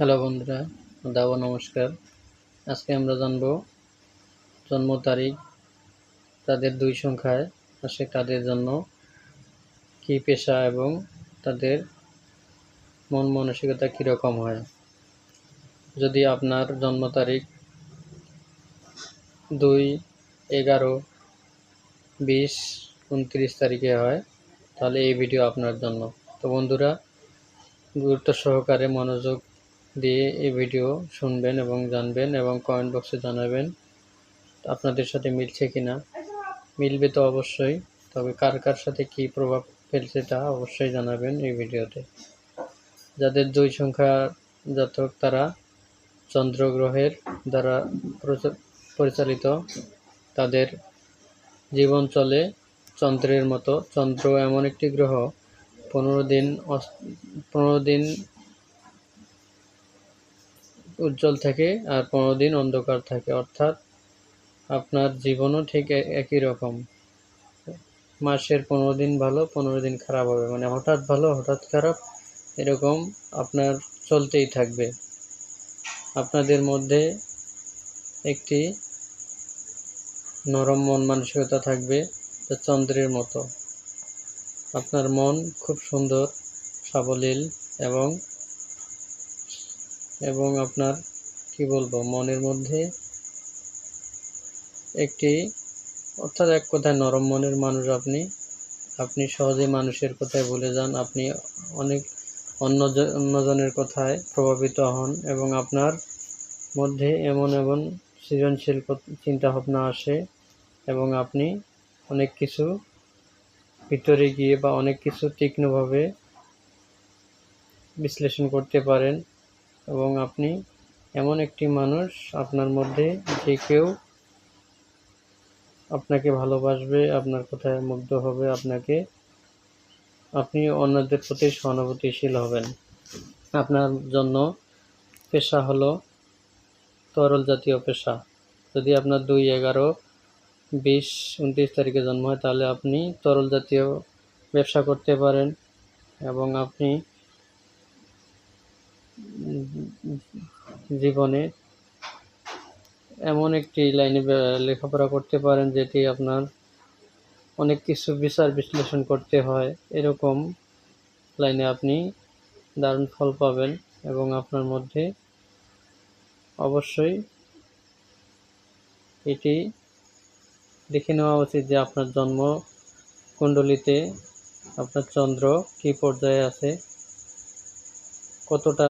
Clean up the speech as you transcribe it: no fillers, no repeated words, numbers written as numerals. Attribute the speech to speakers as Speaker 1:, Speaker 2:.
Speaker 1: Hello বন্ধুরা, আদাব নমস্কার। আজকে আমরা জানব জন্ম তারিখ তাদের 2 সংখ্যায় আসে তাদের জন্য কী পেশা এবং তাদের মন মানসিকতা কীরকম হয়। যদি আপনার জন্ম তারিখ 2, 11, 20, 29 তারিখে হয় তাহলে এই ভিডিও আপনার জন্য। তো বন্ধুরা, গুরুত্ব সহকারে মনোযোগ দিয়ে এই ভিডিও শুনবেন এবং জানবেন এবং কমেন্ট বক্সে জানাবেন আপনাদের সাথে মিলছে কিনা। মিলবে তো অবশ্যই, তবে কার কার সাথে কী প্রভাব ফেলছে তা অবশ্যই জানাবেন এই ভিডিওতে। যাদের 2 সংখ্যার জাতক তারা চন্দ্রগ্রহের দ্বারা পরিচালিত, তাদের জীবন চলে চন্দ্রের মতো। চন্দ্র এমন একটি গ্রহ 15 দিন উজ্জ্বল থাকে আর 15 দিন অন্ধকার থাকে, অর্থাৎ আপনার জীবনও ঠিক একই রকম। মাসের 15 দিন ভালো, 15 দিন খারাপ হবে, মানে হঠাৎ ভালো হঠাৎ খারাপ, এরকম আপনার চলতেই থাকবে। আপনাদের মধ্যে একটি নরম মন মানসিকতা থাকবে চন্দ্রের মতো। আপনার মন খুব সুন্দর, সাবলীল এবং আপনার কি বলবো, মনের মধ্যে একটি অর্থাৎ এক কথায় নরম মনের মানুষ আপনি সহজে মানুষের কথায় ভুলে যান। আপনি অনেক অন্যজনের কথায় প্রভাবিত হন এবং আপনার মধ্যে এমন সৃজনশীল চিন্তাভাবনা আসে এবং আপনি অনেক কিছু ভিতরে গিয়ে বা অনেক কিছু তীক্ষ্ণভাবে বিশ্লেষণ করতে পারেন এবং আপনি এমন একটি মানুষ আপনার মধ্যে যে কেউ আপনাকে ভালোবাসবে, আপনার কথায় মুগ্ধ হবে, আপনি অন্যদের প্রতি সহানুভূতিশীল হবেন। আপনার জন্য পেশা হলো তরল জাতীয় পেশা। যদি আপনার 2, 11, 20, 29 তারিখে জন্ম হয় তাহলে আপনি তরল জাতীয় ব্যবসা করতে পারেন এবং আপনি জীবনে এমন একটি লাইনে লেখাপড়া করতে পারেন যেটি আপনার অনেক কিছু বিচার বিশ্লেষণ করতে হয়, এরকম লাইনে আপনি দারুণ ফল পাবেন এবং আপনার মধ্যে অবশ্যই এটি দেখে নেওয়া উচিত যে আপনার জন্ম কুণ্ডলিতে আপনার চন্দ্র কী পর্যায়ে আছে, কতটা